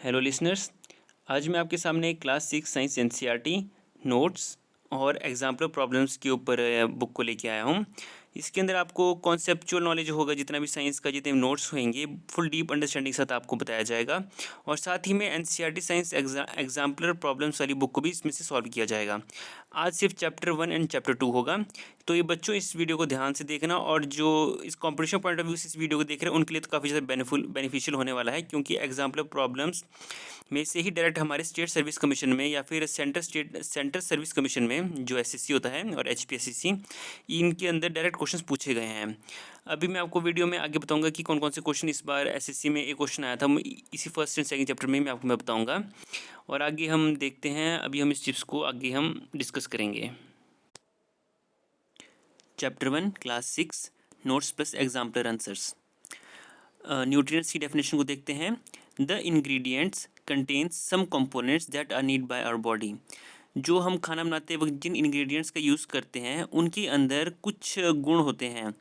Hello listeners. आज मैं आपके सामने क्लास 6 साइंस एनसीईआरटी नोट्स और एग्जाम्पल प्रॉब्लम्स के ऊपर बुक को लेके आया हूँ। इसके अंदर आपको कॉन्सेप्चुअल नॉलेज होगा, जितना भी साइंस का जितने नोट्स होंगे फुल डीप अंडरस्टैंडिंग के साथ आपको बताया जाएगा। और साथ ही में एनसीईआरटी साइंस एग्जाम्पलर प्रॉब्लम्स वाली बुक को भी इसमें से सॉल्व किया जाएगा। आज सिर्फ चैप्टर 1 एंड चैप्टर 2 होगा। तो ये बच्चों इस वीडियो को ध्यान से देखना, और जो इस कॉम्पिटिशन पॉइंट ऑफ व्यू से इस वीडियो को देख रहे हैं उनके लिए तो काफ़ी ज़्यादा बेनिफिशियल होने वाला है, क्योंकि एग्जाम्पलर प्रॉब्लम्स में से ही डायरेक्ट हमारे स्टेट सर्विस कमीशन में या फिर सेंटर सर्विस कमीशन में जो एसएससी होता है और एचपीएससी, इनके अंदर डायरेक्ट क्वेश्चंस पूछे गए हैं। अभी मैं आपको वीडियो में आगे बताऊंगा कि कौन कौन से क्वेश्चन इस बार एसएससी में एक क्वेश्चन आया था, इसी फर्स्ट एंड सेकंड चैप्टर में मैं आपको बताऊंगा। और आगे हम देखते हैं, अभी हम इस टिप्स को आगे हम डिस्कस करेंगे। Chapter 1 class 6 notes plus exemplar answers. Nutrients की डेफिनेशन को देखते हैं। The ingredients contains some components that are need by our body. जो हम खाना बनाते वक्त जिन इंग्रेडिएंट्स का यूज़ करते हैं उनके अंदर कुछ गुण होते हैं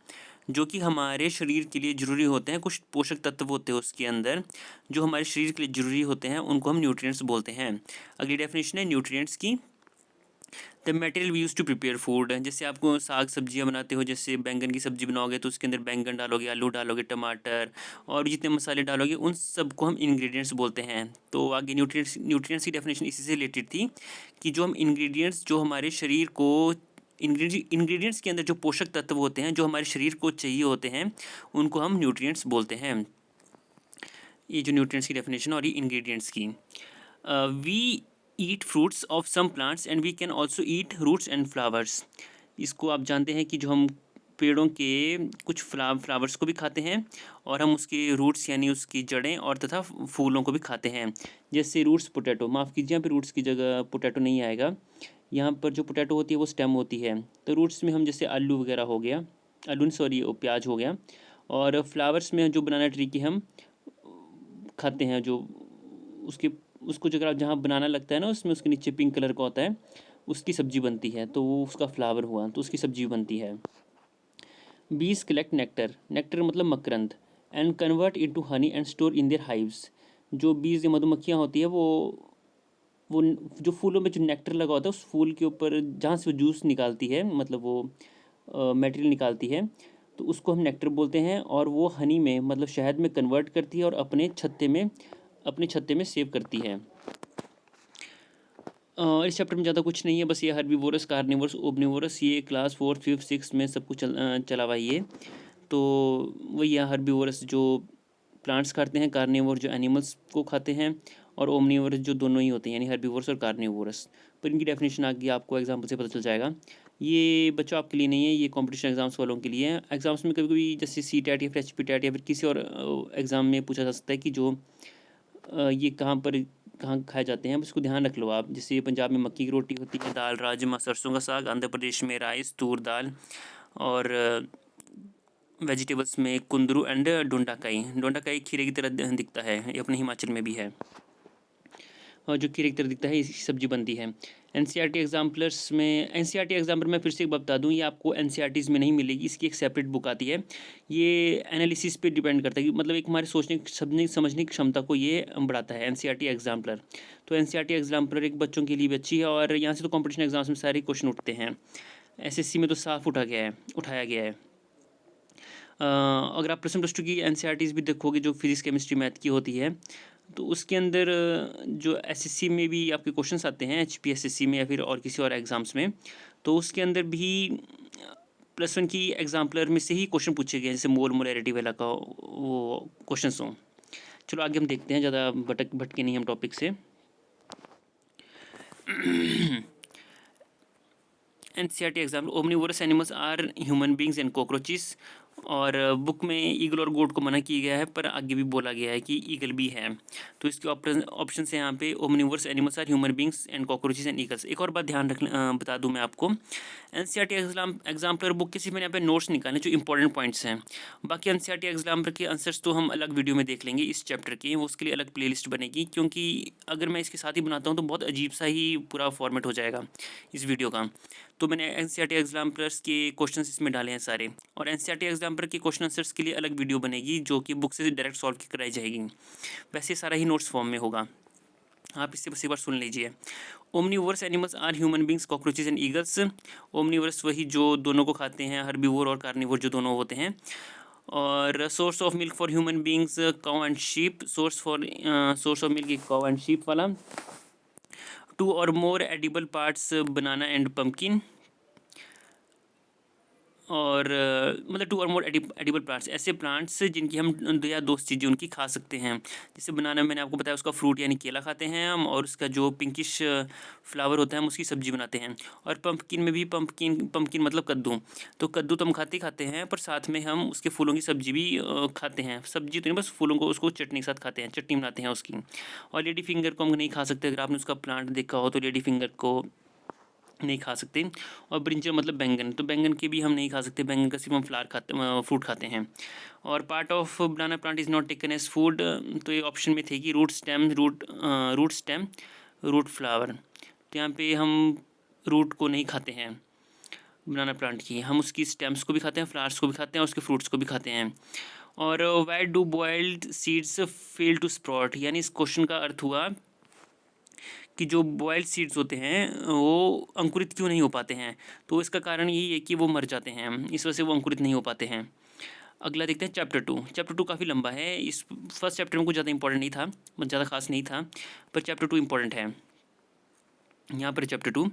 जो कि हमारे शरीर के लिए ज़रूरी होते हैं। कुछ पोषक तत्व होते हैं उसके अंदर जो हमारे शरीर के लिए ज़रूरी होते हैं, उनको हम न्यूट्रिएंट्स बोलते हैं। अगली डेफिनेशन है न्यूट्रिएंट्स की। The material we use to prepare food. जैसे आपको साग सब्जियां बनाते हो, जैसे बैंगन की सब्जी बनाओगे तो उसके अंदर बैंगन डालोगे, आलू डालोगे, टमाटर और जितने मसाले डालोगे उन सबको हम इंग्रेडिएंट्स बोलते हैं। तो आगे न्यूट्रिएंट्स की डेफिनेशन इसी से रिलेटेड थी कि जो हम इंग्रेडिएंट्स जो हमारे शरीर को इंग्रेडिएंट्स के अंदर जो पोषक तत्व होते हैं जो हमारे शरीर को चाहिए होते हैं उनको हम न्यूट्रिएंट्स बोलते हैं। ये जो न्यूट्रिएंट्स की डेफिनेशन और ये इंग्रेडिएंट्स की। We eat fruits of some plants and we can also eat roots and flowers. इसको आप जानते हैं कि जो हम पेड़ों के कुछ फ्लावर्स को भी खाते हैं और हम उसके रूट्स यानी उसकी जड़ें और तथा फूलों को भी खाते हैं। जैसे रूट्स पोटैटो, माफ़ कीजिए यहाँ पे रूट्स की जगह पोटैटो नहीं आएगा, यहाँ पर जो पोटैटो होती है वो स्टेम होती है। तो रूट्स में हम जैसे आलू वगैरह हो गया, आलू सॉरी प्याज हो गया, और फ्लावर्स में जो बनाना ट्री की हम खाते हैं, जो उसके उसको जगह आप जहाँ बनाना लगता है ना उसमें उसके नीचे पिंक कलर का होता है, उसकी सब्जी बनती है, तो वो उसका फ्लावर हुआ, तो उसकी सब्जी बनती है। बीज कलेक्ट नेक्टर, नेक्टर मतलब मकरंद, and convert into honey and store in their hives. जो बीज मधुमक्खियाँ होती है वो जो फूलों में जो नेक्टर लगा होता है उस फूल के ऊपर जहाँ से वो जूस निकालती है, मतलब वो मटेरियल निकालती है, तो उसको हम नेक्टर बोलते हैं। और वो हनी में मतलब शहद में कन्वर्ट करती है और अपने छत्ते में सेव करती है। इस चैप्टर में ज़्यादा कुछ नहीं है, बस ये हर्बीवोरस, कार्निवोरस, ओमनिवोरस, ये क्लास 4, 5, 6 में सब कुछ चला हुआ ये। तो वही है, हर्बीवोरस जो प्लांट्स खाते हैं, कार्निवोर जो एनिमल्स को खाते हैं, और ओमनिवोरस जो दोनों ही होते हैं यानी हर्बीवोरस और कार्निवोरस। पर इनकी डेफिनेशन आगे आपको एग्जाम्पल से पता चल जाएगा। ये बच्चों आपके लिए नहीं है, ये कॉम्पिटिशन एग्जाम्स वालों के लिए है। एग्जाम्स में कभी कभी जैसे सी टैट या फिर HP टैट या फिर किसी और एग्ज़ाम में पूछा जा सकता है कि जो ये कहाँ खाए जाते हैं, उसको ध्यान रख लो आप। जैसे पंजाब में मक्की की रोटी होती है, दाल राजमा सरसों का साग, आंध्र प्रदेश में राइस तूर दाल, और वेजिटेबल्स में कुंदरू एंड डोंडाकाई खीरे की तरह दिखता है, ये अपने हिमाचल में भी है, और जो खीरे की तरह दिखता है इसकी सब्जी बनती है। एनसीईआरटी एग्जाम्पलर में फिर से एक बात बता दूं, ये आपको एनसीईआरटीज़ में नहीं मिलेगी, इसकी एक सेपरेट बुक आती है। ये एनालिसिस पे डिपेंड करता है कि मतलब एक हमारे सोचने समझने की क्षमता को ये बढ़ाता है एनसीईआरटी एग्जाम्पलर। तो एनसीईआरटी एग्जाम्पलर एक बच्चों के लिए भी अच्छी है, और यहाँ से तो कॉम्पिटिशन एग्जाम्स में सारे क्वेश्चन उठते हैं। एसएससी में तो साफ उठाया गया है। अगर आप ++2 की एनसीईआरटीज़ भी देखोगे जो फिजिक्स केमिस्ट्री मैथ की होती है, तो उसके अंदर जो एसएससी में भी आपके क्वेश्चंस आते हैं, HPSSC में या फिर और किसी और एग्ज़ाम्स में, तो उसके अंदर भी +1 की एग्जाम्पलर में से ही क्वेश्चन पूछे गए, जैसे मोल मोलैरिटी वाला का वो क्वेश्चंस हों। चलो आगे हम देखते हैं, ज़्यादा भटके नहीं हम टॉपिक से। NCERT example, omnivorous animals are human beings and cockroaches. और बुक में ईगल और गोट को मना किया गया है, पर आगे भी बोला गया है कि ईगल भी है। तो इसके ऑप्शन है यहाँ पे, omnivorous animals are human beings and cockroaches and eagles. एक और बात ध्यान बता दूं मैं आपको, एनसीईआरटी एग्जाम्पलर बुक के सिर्फ मैंने यहाँ पे नोट्स निकाले जो इंपॉर्टेंट पॉइंट्स हैं। बाकी एनसीईआरटी एग्जाम्पलर के आंसर्स तो हम अलग वीडियो में देख लेंगे इस चैप्टर के, वो उसके लिए अलग प्लेलिस्ट बनेगी, क्योंकि अगर मैं इसके साथ ही बनाता हूँ तो बहुत अजीब सा ही पूरा फॉर्मेट हो जाएगा इस वीडियो का। तो मैंने एनसीईआरटी एग्जाम्पलर्स के क्वेश्चन इसमें डाले हैं सारे, और एनसीईआरटी एग्जाम्पलर के क्वेश्चन आंसर्स के लिए अलग वीडियो बनेगी जो कि बुक से डायरेक्ट सॉल्व कराई जाएगी। वैसे सारा ही नोट्स फॉर्म में होगा, आप इससे बस एक बार सुन लीजिए। Omnivores animals are human beings, cockroaches and eagles. Omnivores वही जो दोनों को खाते हैं, हर्बीवोर और कार्निवोर जो दोनों होते हैं। और source of milk for human beings cow and sheep, source of milk cow and sheep वाला। Two or more edible parts banana and pumpkin, और मतलब two or more edible plants, ऐसे प्लांट्स जिनकी हम 2 या 2 चीज़ें उनकी खा सकते हैं। जैसे बनाना मैंने आपको बताया, उसका फ्रूट यानी केला खाते हैं हम, और उसका जो पिंकिश फ्लावर होता है हम उसकी सब्जी बनाते हैं। और पम्पकिन में भी, पम्पकिन मतलब कद्दू, तो कद्दू तो हम खाते ही खाते हैं, पर साथ में हम उसके फूलों की सब्जी भी खाते हैं। सब्जी तो नहीं, बस फूलों को उसको चटनी के साथ खाते हैं, चटनी बनाते हैं उसकी। और लेडी फिंगर को हम नहीं खा सकते, अगर आपने उसका प्लांट देखा हो तो लेडी फिंगर को नहीं खा सकते। और ब्रिंजल मतलब बैंगन, तो बैंगन के भी हम नहीं खा सकते, बैंगन का सिर्फ हम फ्रूट खाते हैं। और part of banana plant is not taken as food, तो ये ऑप्शन में थे कि रूट स्टेम, रूट फ्लावर। तो यहाँ पे हम रूट को नहीं खाते हैं बनाना प्लांट की, हम उसकी स्टेम्स को भी खाते हैं, फ्लावर्स को भी खाते हैं, और उसके फ्रूट्स को भी खाते हैं। और why do boiled seeds fail to sprout, यानी इस क्वेश्चन का अर्थ हुआ कि जो बॉयल्ड सीड्स होते हैं वो अंकुरित क्यों नहीं हो पाते हैं। तो इसका कारण यही है कि वो मर जाते हैं, इस वजह से वो अंकुरित नहीं हो पाते हैं। अगला देखते हैं चैप्टर 2 काफ़ी लंबा है। इस फर्स्ट चैप्टर में कुछ ज़्यादा इंपॉर्टेंट नहीं था, ज़्यादा खास नहीं था, पर चैप्टर 2 इंपॉर्टेंट है। यहाँ पर chapter 2,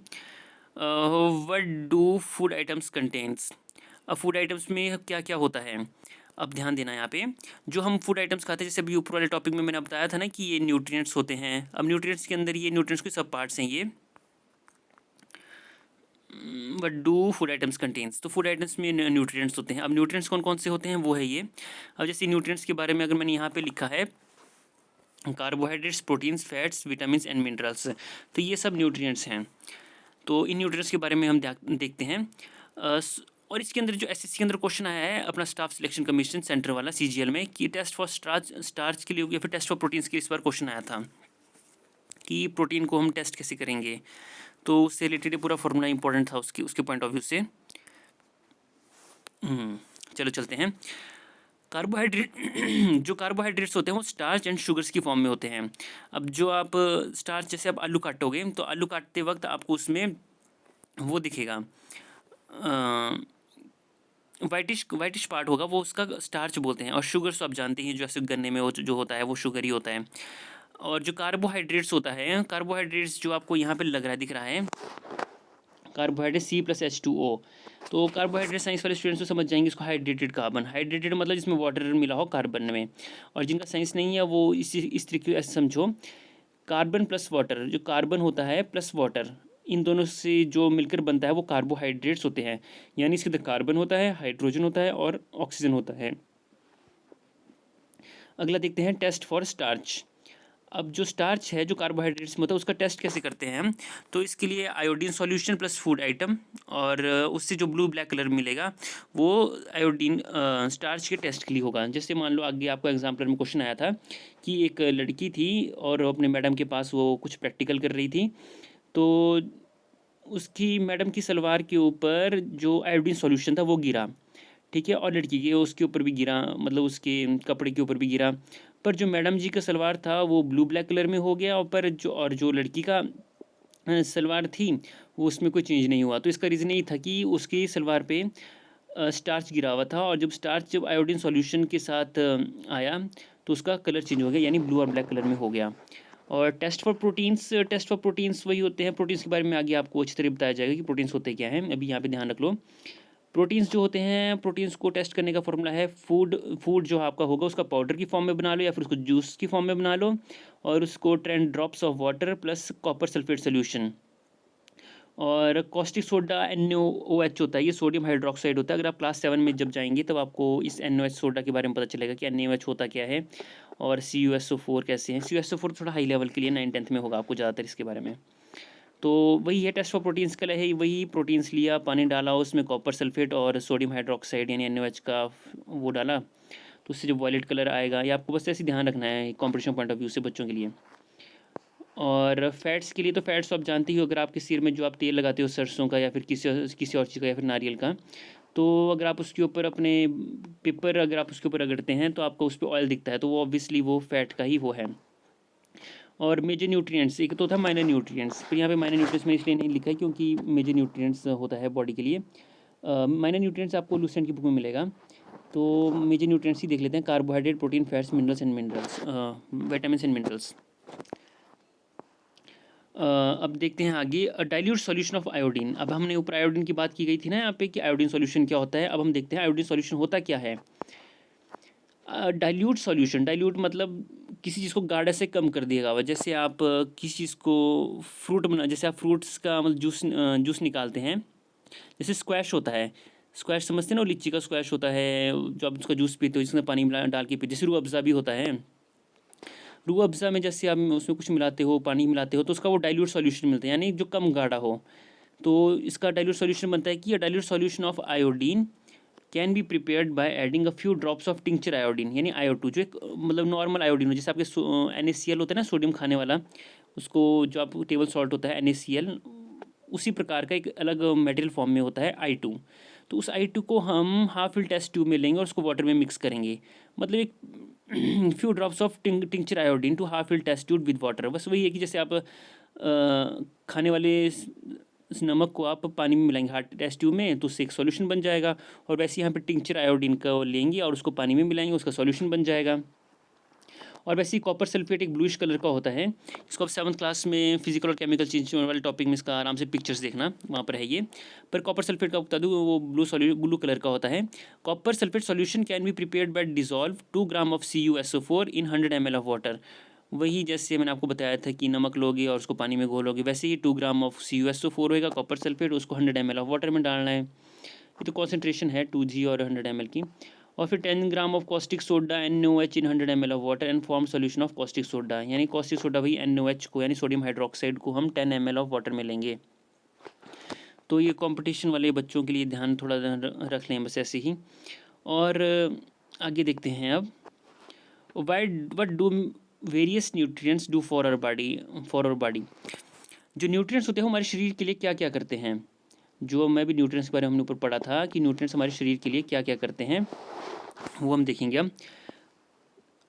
what do food items contains. अब फूड आइटम्स में क्या क्या होता है, अब ध्यान देना यहाँ पे। जो हम फूड आइटम्स खाते हैं, जैसे अभी ऊपर वाले टॉपिक में मैंने बताया था ना कि ये न्यूट्रिएंट्स होते हैं। अब न्यूट्रिएंट्स के अंदर ये न्यूट्रिएंट्स के सब पार्ट्स हैं ये। What do food items contains, तो फूड आइटम्स में न्यूट्रिएंट्स होते हैं। अब न्यूट्रिएंट्स कौन कौन से होते हैं वो है ये। अब जैसे न्यूट्रिएंट्स के बारे में अगर मैंने यहाँ पे लिखा है carbohydrates, proteins, fats, vitamins and minerals, तो ये सब न्यूट्रिएंट्स हैं। तो इन न्यूट्रिएंट्स के बारे में हम देखते हैं। और इसके अंदर जो एसएससी के अंदर क्वेश्चन आया है अपना स्टाफ सिलेक्शन कमीशन सेंटर वाला सीजीएल में, कि टेस्ट फॉर स्टार्च के लिए या फिर टेस्ट फॉर प्रोटीन्स के लिए इस बार क्वेश्चन आया था कि प्रोटीन को हम टेस्ट कैसे करेंगे। तो उससे रिलेटेड पूरा फॉर्मूला इंपॉर्टेंट था उसके पॉइंट ऑफ व्यू से। चलो चलते हैं। कार्बोहाइड्रेट जो कार्बोहाइड्रेट्स होते हैं वो स्टार्च एंड शुगर्स की फॉर्म में होते हैं। अब जो आप स्टार्च, जैसे आप आलू काटोगे तो आलू काटते वक्त आपको उसमें वो दिखेगा, वाइटिश पार्ट होगा, वो उसका स्टार्च बोलते हैं। और शुगर्स तो आप जानते हैं, जो ऐसे गन्ने में जो होता है वो शुगर ही होता है। और जो कार्बोहाइड्रेट्स होता है, कार्बोहाइड्रेट्स जो आपको यहाँ पे लग रहा है, दिख रहा है, कार्बोहाइड्रेट C+H2O। तो कार्बोहाइड्रेट साइंस वाले स्टूडेंट्स तो समझ जाएंगे इसको हाइड्रेटेड कार्बन, हाइड्रेटेड मतलब जिसमें वाटर मिला हो कार्बन में। और जिनका साइंस नहीं है वो इस तरीके ऐसे समझो, कार्बन प्लस वाटर, जो कार्बन होता है प्लस वाटर, इन दोनों से जो मिलकर बनता है वो कार्बोहाइड्रेट्स होते हैं। यानी इसके अंदर कार्बन होता है, हाइड्रोजन होता है और ऑक्सीजन होता है। अगला देखते हैं टेस्ट फॉर स्टार्च। अब जो स्टार्च है, जो कार्बोहाइड्रेट्स में होता है, उसका टेस्ट कैसे करते हैं हम। तो इसके लिए iodine solution plus food item, और उससे जो ब्लू ब्लैक कलर मिलेगा वो आयोडीन स्टार्च के टेस्ट के लिए होगा। जैसे मान लो आगे आपको एग्जाम्पल में क्वेश्चन आया था कि एक लड़की थी और अपने मैडम के पास वो कुछ प्रैक्टिकल कर रही थी, तो उसकी मैडम की सलवार के ऊपर जो आयोडीन सॉल्यूशन था वो गिरा, ठीक है, और लड़की के उसके ऊपर भी गिरा, मतलब उसके कपड़े के ऊपर भी गिरा। पर जो मैडम जी का सलवार था वो ब्लू ब्लैक कलर में हो गया, और पर जो लड़की का सलवार थी वो उसमें कोई चेंज नहीं हुआ। तो इसका रीज़न यही था कि उसकी सलवार पे स्टार्च गिरा हुआ था, और जब आयोडीन सॉल्यूशन के साथ आया तो उसका कलर चेंज हो गया, यानी ब्लू और ब्लैक कलर में हो गया। और टेस्ट फॉर प्रोटीन्स वही होते हैं। प्रोटीन्स के बारे में आगे आपको अच्छी तरह बताया जाएगा कि प्रोटीन्स होते क्या हैं, अभी यहाँ पे ध्यान रख लो। प्रोटीन्स जो होते हैं, प्रोटीन्स को टेस्ट करने का फॉर्मूला है, फूड जो आपका होगा उसका पाउडर की फॉर्म में बना लो या फिर उसको जूस की फॉर्म में बना लो, और उसको 10 drops of water plus copper sulphate solution. और कॉस्टिक सोडा NaOH होता है, ये सोडियम हाइड्रोक्साइड होता है। अगर आप क्लास 7 में जब जाएंगे तब आपको इस NaOH सोडा के बारे में पता चलेगा कि NaOH होता क्या है, और CuSO4 कैसे हैं। CuSO4 थोड़ा हाई लेवल के लिए 9th-10th में होगा आपको ज़्यादातर इसके बारे में। तो वही है टेस्ट फॉर प्रोटीन्स का है, वही प्रोटीन्स लिया, पानी डाला, उसमें कॉपर सल्फेट और सोडियम हाइड्रोक्साइड यानी NaOH का वो डाला, तो उससे जो वॉयलेट कलर आएगा, ये आपको बस ऐसे ध्यान रखना है कॉम्पिटिशन पॉइंट ऑफ व्यू से बच्चों के लिए। और फैट्स के लिए तो फैट्स तो आप जानते ही हो, अगर आपके सिर में जो आप तेल लगाते हो सरसों का या फिर किसी और चीज़ का या फिर नारियल का, तो अगर आप उसके ऊपर अपने पेपर अगर आप उसके ऊपर रगड़ते हैं तो आपको उस पर ऑयल दिखता है, तो वो ऑब्वियसली वो फैट का ही वो है। और मेजर न्यूट्रिएंट्स, एक तो था माइनर न्यूट्रिएंट्स, फिर यहाँ पे माइनर न्यूट्रिएंट्स में इसलिए नहीं लिखा है क्योंकि मेजर न्यूट्रिएंट्स होता है बॉडी के लिए। माइनर न्यूट्रिएंट्स आपको लुसेंट की बुक में मिलेगा। तो मेजर न्यूट्रिएंट्स ही देख लेते हैं, carbohydrate, protein, fats, minerals and minerals, vitamin and minerals. अब देखते हैं आगे, डाइल्यूट सॉल्यूशन ऑफ आयोडीन। अब हमने ऊपर आयोडीन की बात की गई थी ना यहाँ पे कि आयोडीन सॉल्यूशन क्या होता है। अब हम देखते हैं आयोडीन सॉल्यूशन होता क्या है। डाइल्यूट सॉल्यूशन, डाइल्यूट मतलब किसी चीज़ को गाढ़ा से कम कर दिया हुआ। जैसे आप किसी चीज़ को फ्रूट बना, जैसे आप फ्रूट्स का मतलब जूस निकालते हैं, जैसे स्क्वैश होता है, स्क्वैश समझते हैं ना, लीची का स्क्वैश होता है जो आप उसका जूस पीते हो जिसमें पानी मिला डाल के पीते, जैसे रूह अफ़ज़ा भी होता है। रूह अफ़ज़ा में जैसे आप उसमें कुछ मिलाते हो, पानी मिलाते हो, तो उसका वो डाइल्यूट सॉल्यूशन मिलता है, यानी जो कम गाढ़ा हो। तो इसका डाइल्यूट सॉल्यूशन बनता है कि dilute solution of iodine can be prepared by adding a few drops of tincture iodine, यानी आयो2, जो एक मतलब नॉर्मल आयोडीन हो, जैसे आपके NaCl होता है ना, सोडियम खाने वाला, उसको जो आप टेबल सॉल्ट होता है NaCl, उसी प्रकार का एक अलग मटेरियल फॉर्म में होता है I2। तो उस I2 को हम हाफ फिल टेस्ट ट्यूब में लेंगे और उसको वाटर में मिक्स करेंगे, मतलब एक few drops of tincture iodine to half fill test tube with water. बस वही है कि जैसे आप खाने वाले इस नमक को आप पानी में मिलाएंगे हार्ट टेस्ट ट्यूब में, तो उससे एक सॉल्यूशन बन जाएगा। और वैसे यहाँ पे टिंचर आयोडीन का लेंगे और उसको पानी में मिलाएंगे, उसका सॉल्यूशन बन जाएगा। और वैसे ही कॉपर सल्फेट एक ब्लूइश कलर का होता है, इसको आप 7th क्लास में फिजिकल और केमिकल चेंज वाले टॉपिक में इसका आराम से पिक्चर्स देखना, वहाँ पर है ये। पर कॉपर सल्फेट का बता दूँ, वो ब्लू कलर का होता है। Copper sulphate solution can be prepared by dissolve 2 gram of CuSO4 in 100 ml of water. वही जैसे मैंने आपको बताया था कि नमक लोगे और उसको पानी में घोलोगे, वैसे ही 2 ग्राम ऑफ CuSO4 होगा कॉपर सल्फेट, उसको 100 ml ऑफ वाटर में डालना है। ये तो कॉन्सेंट्रेशन है 2G और 100 ml की। और फिर 10 gram of caustic soda NaOH in 100 ml of water and form solution of caustic soda, यानी कॉस्टिक सोडा वही NaOH को यानी सोडियम हाइड्रोक्साइड को हम 10 ml ऑफ वाटर में लेंगे। तो ये कंपटीशन वाले बच्चों के लिए ध्यान थोड़ा रख लें बस ऐसे ही। और आगे देखते हैं अब, what do various nutrients do for our body. जो न्यूट्रिएंट्स होते हैं वो हमारे शरीर के लिए क्या क्या करते हैं। जो मैं भी न्यूट्रिएंट्स के बारे में हमने ऊपर पढ़ा था कि न्यूट्रिएंट्स हमारे शरीर के लिए क्या क्या करते हैं, वो हम देखेंगे।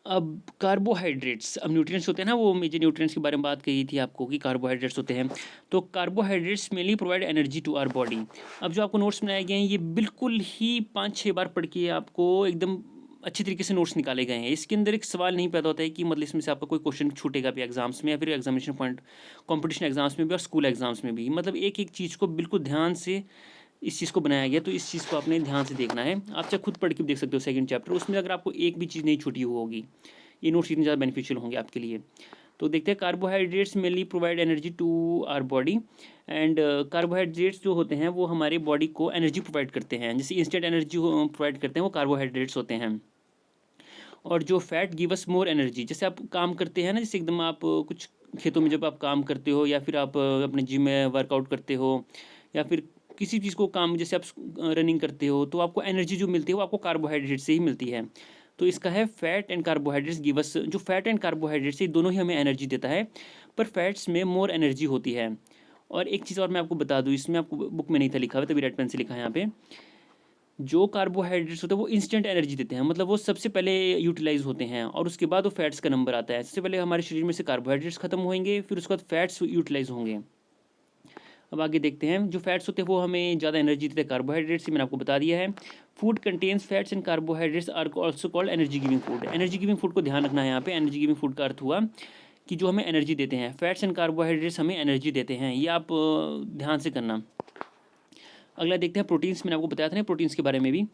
अब कार्बोहाइड्रेट्स, अब न्यूट्रिएंट्स होते हैं ना, वो मेजर न्यूट्रिएंट्स के बारे में बात कही थी आपको कि कार्बोहाइड्रेट्स होते हैं। तो carbohydrates mainly provide energy to our body. अब जो आपको नोट्स बनाए गए हैं ये बिल्कुल ही 5-6 बार पढ़ के आपको एकदम अच्छी तरीके से नोट्स निकाले गए हैं। इसके अंदर एक सवाल नहीं पैदा होता है कि मतलब इसमें से आपका कोई क्वेश्चन छूटेगा भी एग्जाम्स में या फिर एग्जामिनेशन पॉइंट कॉम्पिटिशन एग्जाम्स में भी और स्कूल एग्जाम्स में भी। मतलब एक एक चीज़ को बिल्कुल ध्यान से इस चीज़ को बनाया गया, तो इस चीज़ को आपने ध्यान से देखना है। आप चाहे खुद पढ़ के देख सकते हो सेकंड चैप्टर, उसमें अगर आपको एक भी चीज़ नहीं छूटी होगी, ये नोट्स इतने ज़्यादा बेनिफिशियल होंगे आपके लिए। तो देखते हैं, carbohydrates mainly provide energy to our body and carbohydrates जो होते हैं वो हमारे बॉडी को एनर्जी प्रोवाइड करते हैं, जैसे इंस्टेंट एनर्जी प्रोवाइड करते हैं वो कार्बोहाइड्रेट्स होते हैं। और जो fat give us more energy, जैसे आप काम करते हैं ना, जैसे एकदम आप कुछ खेतों में जब आप काम करते हो या फिर आप अपने जिम में वर्कआउट करते हो या फिर किसी चीज़ को काम, जैसे आप रनिंग करते हो, तो आपको एनर्जी जो मिलती है वो आपको कार्बोहाइड्रेट से ही मिलती है। तो इसका है fat and carbohydrates give us, जो फैट एंड कार्बोहाइड्रेट्स ये दोनों ही हमें एनर्जी देता है, पर फैट्स में मोर एनर्जी होती है। और एक चीज़ और मैं आपको बता दूँ, इसमें आपको बुक में नहीं था लिखा हुआ, तभी रेड पेन से लिखा है यहाँ पे। जो कार्बोहाइड्रेट्स होते हैं वो इंस्टेंट एनर्जी देते हैं, मतलब वो सबसे पहले यूटिलाइज होते हैं और उसके बाद वो फैट्स का नंबर आता है। सबसे पहले हमारे शरीर में से कार्बोहाइड्रेट्स खत्म होंगे, फिर उसके बाद फैट्स यूटिलाइज होंगे। अब आगे देखते हैं, जो फैट्स होते हैं वो हमें ज़्यादा एनर्जी देते हैं कार्बोहाइड्रेट्स से, मैंने आपको बता दिया है। Food contains fats and carbohydrates are also called energy giving food. Energy giving food को ध्यान रखना है यहाँ पे। एनर्जी गिविंग फूड का अर्थ हुआ कि जो हमें एनर्जी देते हैं, फैट्स एंड कार्बोहाइड्रेट्स हमें एनर्जी देते हैं, ये आप ध्यान से करना। अगला देखते हैं प्रोटीन्स, मैंने आपको बताया था ना प्रोटीन्स के बारे में भी।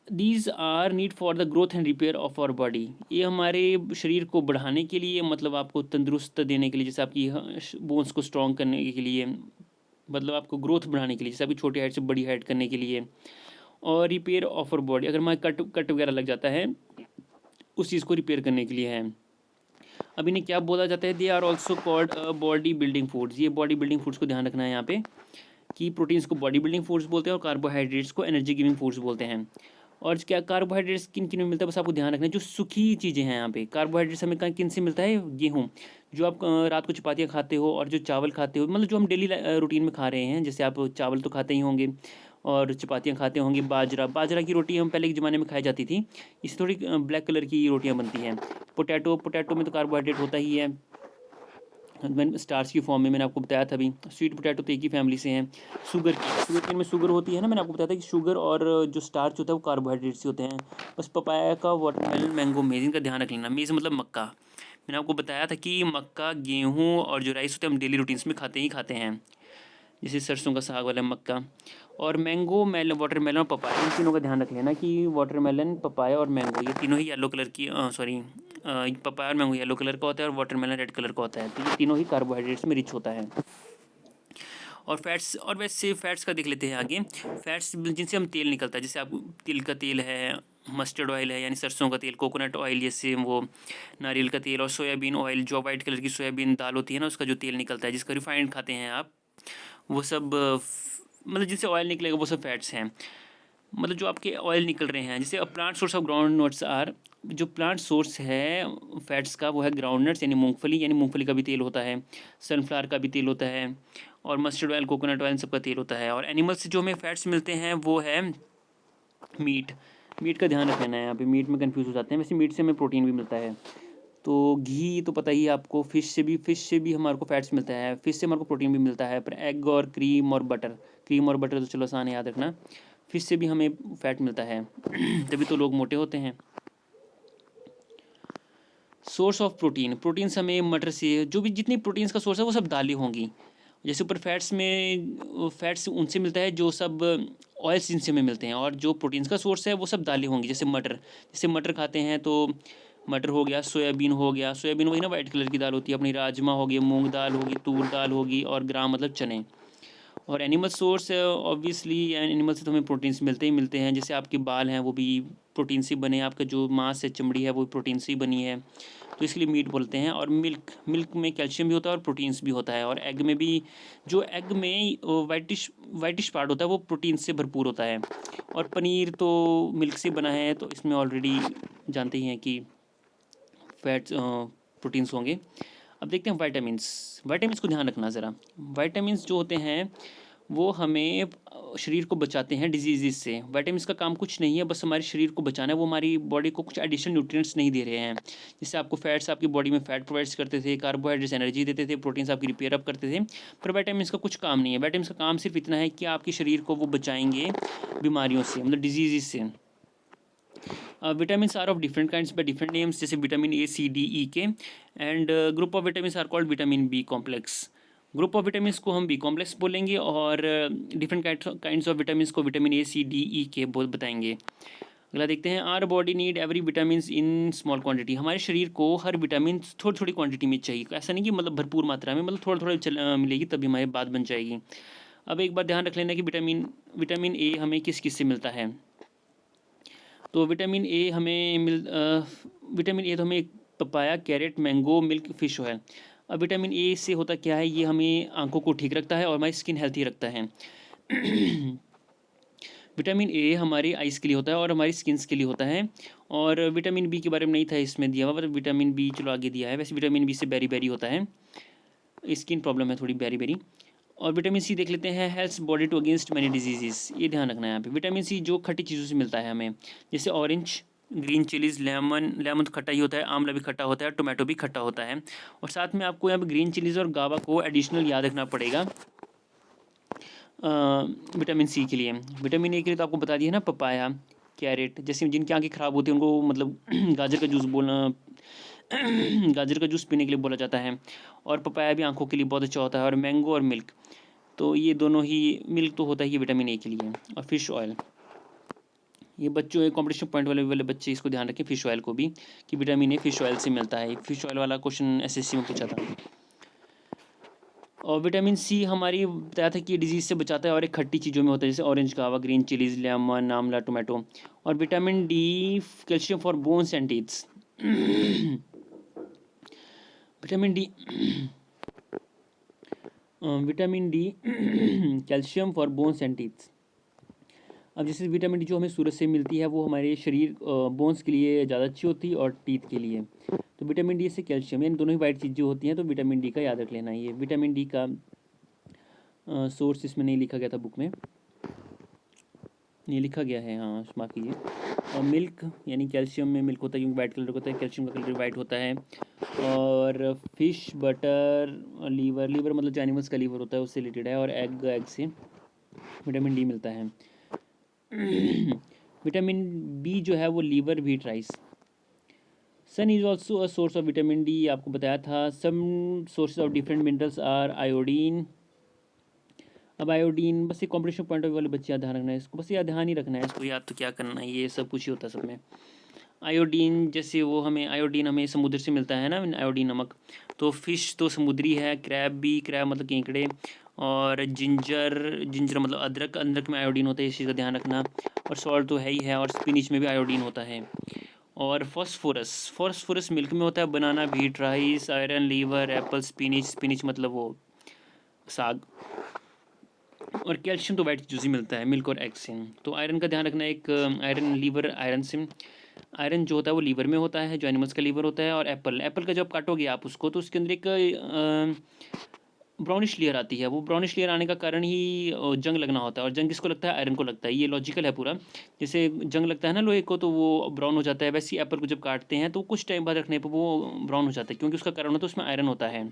These are need for the growth and repair of our body. ये हमारे शरीर को बढ़ाने के लिए, मतलब आपको तंदुरुस्त देने के लिए, जैसे आपकी बोन्स को स्ट्रॉन्ग करने के लिए, मतलब आपको ग्रोथ बढ़ाने के लिए, जैसे आपकी छोटी हाइट से बड़ी हाइट करने के लिए, और रिपेयर ऑफ आवर बॉडी, अगर हमारे कट वगैरह लग जाता है उस चीज़ को रिपेयर करने के लिए है। अब इन्हें क्या बोला जाता है, they are also called body building foods. ये बॉडी बिल्डिंग फूड्स को ध्यान रखना है यहाँ पे कि प्रोटीन्स को बॉडी बिल्डिंग फूड्स बोलते हैं और कार्बोहाइड्रेट्स को एनर्जी गिविंग फूड्स बोलते हैं। और क्या कार्बोहाइड्रेट्स किन किन में मिलता है बस आपको ध्यान रखना है। जो सूखी चीज़ें हैं यहाँ पे, कार्बोहाइड्रेट्स हमें किन से मिलता है, गेहूँ, जो आप रात को चपातियाँ खाते हो और जो चावल खाते हो, मतलब जो हम डेली रूटीन में खा रहे हैं, जैसे आप चावल तो खाते ही होंगे और चपातियाँ खाते होंगे। बाजरा, बाजरा की रोटी हम पहले के ज़माने में खाई जाती थी, इससे थोड़ी ब्लैक कलर की रोटियाँ बनती हैं। पोटैटो, पोटैटो में तो कार्बोहाइड्रेट होता ही है, मैंने स्टार्च की फॉर्म में मैंने आपको बताया था अभी। स्वीट पोटैटो तो एक ही फैमिली से हैं। शुगर की, शुगर केन में शुगर होती है ना, मैंने आपको बताया था कि शुगर और जो स्टार्च होता है वो कार्बोहाइड्रेट्स होते हैं। बस पपाया का, वाटरमेलन, मैंगो, मेज़, इनका ध्यान रख लेना। मेज़ मतलब मक्का, मैंने आपको बताया था कि मक्का, गेहूँ और जो राइस होते हैं हम डेली रूटीन्स में खाते ही खाते हैं, जैसे सरसों का साग वाला मक्का। और मैंगो, मेलन, वाटरमेलन और पपाया, इन तीनों का ध्यान रख लेना कि वाटरमेलन, पपाया और मैंगो ये तीनों ही येलो कलर की, सॉरी, पपाया और मैंगो येलो कलर का होता है और वाटरमेलन रेड कलर का होता है। तो ये तीनों ही कार्बोहाइड्रेट्स में रिच होता है। और फैट्स, और वैसे फैट्स का देख लेते हैं आगे। फैट्स जिनसे हम तेल निकलता है, जैसे आप तिल का तेल है, मस्टर्ड ऑयल है यानी सरसों का तेल, कोकोनट ऑयल जैसे वो नारियल का तेल, और सोयाबीन ऑयल, जो वाइट कलर की सोयाबीन दाल होती है ना, उसका जो तेल निकलता है, जिसका रिफाइंड खाते हैं आप, वो सब मतलब जिनसे ऑयल निकलेगा वो सब फैट्स हैं। मतलब जो आपके ऑयल निकल रहे हैं, जैसे plant source of ground nuts are, जो प्लांट सोर्स है फैट्स का वो है ग्राउंड नट्स यानी मूंगफली, यानी मूंगफली का भी तेल होता है, सनफ्लावर का भी तेल होता है, और मस्टर्ड ऑयल, कोकोनट ऑयल, सबका तेल होता है। और एनिमल से जो हमें फैट्स मिलते हैं वो है मीट। मीट का ध्यान रखना है, यहाँ पे मीट में कंफ्यूज हो जाते हैं। वैसे मीट से हमें प्रोटीन भी मिलता है। तो घी तो पता ही है आपको, फिश से भी हमारे को फैट्स मिलता है, फिश से हमारे को प्रोटीन भी मिलता है। पर एग और क्रीम और बटर, क्रीम और बटर तो चलो आसान है याद रखना, फिश से भी हमें फैट मिलता है। तभी तो लोग मोटे होते हैं। सोर्स ऑफ प्रोटीन, प्रोटीन्स हमें मटर से, जो भी जितनी प्रोटीन्स का सोर्स है वो सब दालें होंगी। जैसे ऊपर फैट्स में, फैट्स उनसे मिलता है जो सब ऑयल्स जिनसे हमें मिलते हैं, और जो प्रोटीन्स का सोर्स है वो सब दालें होंगी। जैसे मटर, जैसे मटर खाते हैं तो मटर हो गया, सोयाबीन हो गया, सोयाबीन वही ना वाइट कलर की दाल होती है अपनी, राजमा हो गया, मूंग दाल होगी, तूर दाल होगी, और ग्राम मतलब चने। और एनिमल सोर्स ऑब्वियसली एनिमल से तो हमें प्रोटीन्स मिलते ही मिलते हैं। जैसे आपके बाल हैं वो भी प्रोटीन से बने हैं, आपका जो मांस है, चमड़ी है, वो प्रोटीन से ही बनी है, तो इसलिए मीट बोलते हैं। और मिल्क, मिल्क में कैल्शियम भी होता है और प्रोटीन्स भी होता है। और एग में भी, जो एग में वाइटिश वाइटिश पार्ट होता है वो प्रोटीन से भरपूर होता है। और पनीर तो मिल्क से बना है, तो इसमें ऑलरेडी जानते ही हैं कि फैट्स प्रोटीन्स होंगे। अब देखते हैं वाइटामिन्स, वाइटामिन्स को ध्यान रखना ज़रा। वाइटामिन्स जो होते हैं वो हमें शरीर को बचाते हैं डिजीज़ से। विटामिन्स का काम कुछ नहीं है, बस हमारे शरीर को बचाना है, वो हमारी बॉडी को कुछ एडिशनल न्यूट्रिएंट्स नहीं दे रहे हैं। जैसे आपको फैट्स आपकी बॉडी में फैट प्रोवाइड्स करते थे, कार्बोहाइड्रेट्स एनर्जी देते थे, प्रोटीन्स आपकी रिपेयर अप करते थे, पर विटामिन्स का कुछ काम नहीं है। विटामिन्स का काम सिर्फ इतना है कि आपके शरीर को वो बचाएंगे बीमारियों से, मतलब डिजीज़ से। Vitamins are of different kinds by different names, जैसे vitamin A, C, D, E K, and group of vitamins are called vitamin B complex. Group of vitamins को हम बी कॉम्प्लेक्स बोलेंगे, और डिफरेंट काइंड्स ऑफ विटामिन्स को vitamin A, C, D, E K बोल बताएंगे। अगला देखते हैं, our body need every vitamin in small quantity. हमारे शरीर को हर विटामिन थोड़ी थोड़ी क्वांटिटी में चाहिए, ऐसा नहीं कि मतलब भरपूर मात्रा में, मतलब थोड़ा थोड़ा मिलेगी तभी हमारी बात बन जाएगी। अब एक बार ध्यान रख लेना कि विटामिन विटामिन ए हमें किस किस से मिलता है। तो विटामिन ए हमें विटामिन ए तो हमें papaya, carrot, mango, milk, fish oil. अब विटामिन ए से होता क्या है, ये हमें आंखों को ठीक रखता है और हमारी स्किन हेल्थी रखता है। विटामिन ए हमारी आइज़ के लिए होता है और हमारी स्किन्स के लिए होता है। और विटामिन बी के बारे में नहीं था इसमें दिया हुआ, पर विटामिन बी चलो आगे दिया है। वैसे विटामिन बी से बेरी बेरी होता है, स्किन प्रॉब्लम है थोड़ी बेरी बेरी। और विटामिन सी देख लेते हैं, helps body to against many diseases. ये ध्यान रखना है यहाँ पे, विटामिन सी जो खट्टी चीज़ों से मिलता है हमें, जैसे orange, green chillies, lemon, lemon तो खट्टा ही होता है, आंवला भी खट्टा होता है, टोमेटो भी खट्टा होता है। और साथ में आपको यहाँ पे ग्रीन चिलीज और गावा को एडिशनल याद रखना पड़ेगा विटामिन सी के लिए। विटामिन ए के लिए तो आपको बता दिया ना, पपाया, कैरेट, जैसे जिनकी आंखें ख़राब होती है उनको मतलब गाजर का जूस बोलना, गाजर का जूस पीने के लिए बोला जाता है। और पपाया भी आंखों के लिए बहुत अच्छा होता है। और मैंगो और मिल्क, तो ये दोनों ही, मिल्क तो होता ही है विटामिन ए के लिए। और फिश ऑयल, ये बच्चों कॉम्पिटिशन पॉइंट वाले वाले बच्चे इसको ध्यान रखें, फिश ऑयल को भी, कि विटामिन ए फिश ऑयल से मिलता है। फिश ऑयल वाला क्वेश्चन एसएससी में पूछा था। और विटामिन सी हमारी बताया था कि डिजीज से बचाता है और एक खट्टी चीज़ों में होता है, जैसे ऑरेंज गावा, ग्रीन चिलीज, लेमन, आंवला, टोमेटो। और vitamin D calcium for bones and teeths. Vitamin D vitamin D calcium for bones and teeths. अब जैसे विटामिन डी जो हमें सूरज से मिलती है वो हमारे शरीर बोन्स के लिए ज़्यादा अच्छी होती है और टीथ के लिए। तो विटामिन डी से कैल्शियम, यानी दोनों ही वाइट चीज़ जो होती हैं, तो विटामिन डी का याद रख लेना। ये विटामिन डी का सोर्स इसमें नहीं लिखा गया था बुक में, ये लिखा गया है, हाँ माफ़ कीजिए। और मिल्क, यानी कैल्शियम में मिल्क होता है क्योंकि वाइट कलर का होता है, कैल्शियम का कलर वाइट होता है। और फिश, बटर, लीवर, लीवर मतलब जो एनिमल्स का लीवर होता है उससे रिलेटेड है। और एग, एग से विटामिन डी मिलता है। विटामिन बी जो है वो liver, wheat, rice. Sun is also a source of vitamin D, आपको बताया था। Some sources of different minerals are iodine. अब आयोडीन बस ये कॉम्पिटिशन पॉइंट ऑफ व्यू वाले बच्चे याद ध्यान रखना है इसको, बस याद ध्यान ही रखना है इसको, याद तो क्या करना है, ये सब कुछ ही होता है सब में। आयोडीन जैसे वो हमें आयोडीन हमें समुद्र से मिलता है ना, आयोडीन नमक। तो फिश तो समुद्री है, क्रैब भी, क्रैब मतलब केकड़े। और जिंजर, जिंजर मतलब अदरक, अदरक में आयोडीन होता है, इस चीज़ का ध्यान रखना। और सॉल्ट तो है ही है, और स्पिनिच में भी आयोडीन होता है। और फॉस्फोरस, फॉस्फोरस मिल्क में होता है, banana, wheat, rice, iron, liver, apple, spinach, spinach मतलब वो साग। और कैल्शियम तो वाइट चीज़ ही मिलता है, मिल्क और एग से। तो आयरन का ध्यान रखना, एक आयरन, लीवर आयरन से, आयरन जो होता है वो लीवर में होता है, जो एनिमल्स का लीवर होता है। और एप्पल, एप्पल का जब काटोगे आप उसको तो उसके अंदर एक ब्राउनिश लेयर आती है। वो ब्राउनिश लेयर आने का कारण ही जंग लगना होता है, और जंग किसको लगता है, आयरन को लगता है। ये लॉजिकल है पूरा। जैसे जंग लगता है ना लोहे को तो वो ब्राउन हो जाता है, वैसे ही एप्पल को जब काटते हैं तो कुछ टाइम बाद रखने पर वो ब्राउन हो जाता है, क्योंकि उसका कारण होता है उसमें आयरन होता है।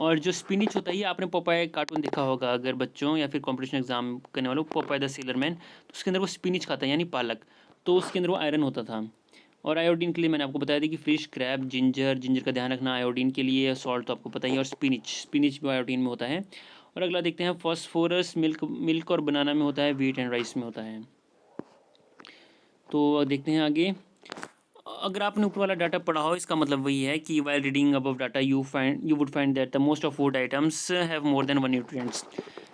और जो स्पिनिच होता है, ये आपने पोपाय कार्टून देखा होगा अगर बच्चों, या फिर कंपटीशन एग्जाम करने वालों, पोपाय द सेलर मैन, तो उसके अंदर वो स्पिनिच खाता है यानी पालक, तो उसके अंदर वो आयरन होता था। और आयोडीन के लिए मैंने आपको बताया था कि फिश, क्रैब, जिंजर, जिंजर का ध्यान रखना आयोडीन के लिए, सॉल्ट तो आपको पता ही है। और स्पिनिच, स्पिनिच भी आयोडीन में होता है। और अगला देखते हैं फॉस्फोरस, मिल्क, मिल्क और बनाना में होता है, व्हीट एंड राइस में होता है। तो देखते हैं आगे। अगर आपने ऊपर वाला डाटा पढ़ा हो, इसका मतलब वही है कि while reading above data you would find that the most of food items have more than one nutrients.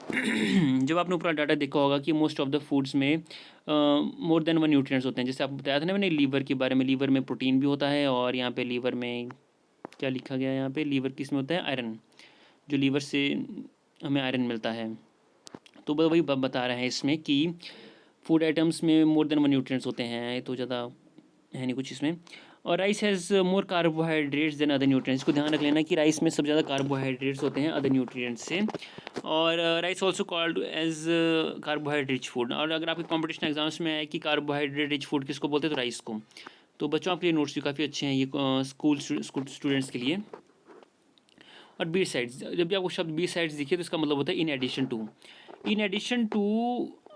जब आपने ऊपर डाटा देखा होगा कि मोस्ट ऑफ द फूड्स में मोर देन वन न्यूट्रिएंट्स होते हैं, जैसे आपको बताया था ना मैंने लीवर के बारे में, लीवर में प्रोटीन भी होता है। और यहाँ पे लीवर में क्या लिखा गया है, यहाँ पे लीवर किस में होता है, आयरन, जो लीवर से हमें आयरन मिलता है। तो वही बता रहे हैं इसमें कि फूड आइटम्स में मोर देन वन न्यूट्रिएंट्स होते हैं, तो ज़्यादा है नहीं कुछ इसमें। और rice has more carbohydrates than other nutrients, को ध्यान रख लेना कि राइस में सबसे ज़्यादा कार्बोहाइड्रेट्स होते हैं अदर न्यूट्रिएंट्स से। और rice also called as carbohydrate rich food. और अगर आपके कॉम्पिटिशन एग्जाम्स में है कि कार्बोहाइड्रेट रिच फूड किसको बोलते हैं, तो राइस को। तो बच्चों आपके लिए नोट्स भी काफ़ी अच्छे हैं ये स्कूल स्टूडेंट्स के लिए। और बी साइड्स, जब भी आपको शब्द बी साइड्स दिखे तो इसका मतलब होता है in addition to. In addition to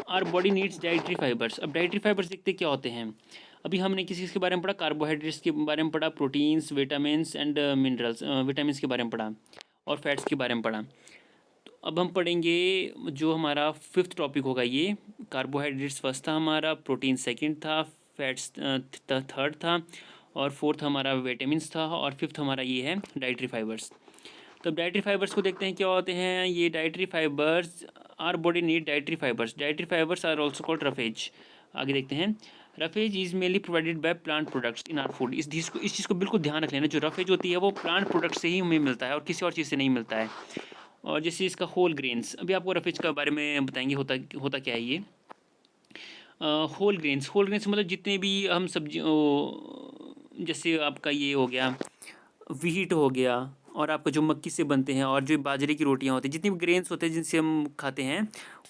our body needs dietary fibres. अब डाइटरी फाइबर्स देखते क्या होते हैं। अभी हमने किसी के बारे में पढ़ा, कार्बोहाइड्रेट्स के बारे में पढ़ा, proteins, vitamins and minerals, vitamins के बारे में पढ़ा, और फैट्स के बारे में पढ़ा। तो अब हम पढ़ेंगे जो हमारा फिफ्थ टॉपिक होगा, ये कार्बोहाइड्रेट्स फर्स्ट था हमारा, प्रोटीन सेकंड था, फैट्स थर्ड था, और फोर्थ हमारा विटामिन्स था, और फिफ्थ हमारा ये है डाइटरी फाइबर्स। तो डाइटरी फाइबर्स को देखते हैं क्या होते हैं। ये dietary fibres, our body need dietary fibres, dietary fibres are also called roughage. आगे देखते हैं, roughage is mainly provided by plant products in our food. इस चीज़ को बिल्कुल ध्यान रख लेना, जो रफेज होती है वो प्लांट प्रोडक्ट से ही हमें मिलता है और किसी और चीज़ से नहीं मिलता है। और जैसे इसका होल ग्रेन्स, अभी आपको रफेज के बारे में बताएंगे होता क्या है ये। होल ग्रेन्स, होल ग्रेन्स मतलब जितने भी हम सब्जी, जैसे आपका ये हो गया व्हीट हो गया, और आपका जो मक्की से बनते हैं, और जो बाजरे की रोटियां होती हैं, जितने भी ग्रेन्स होते हैं जिनसे हम खाते हैं,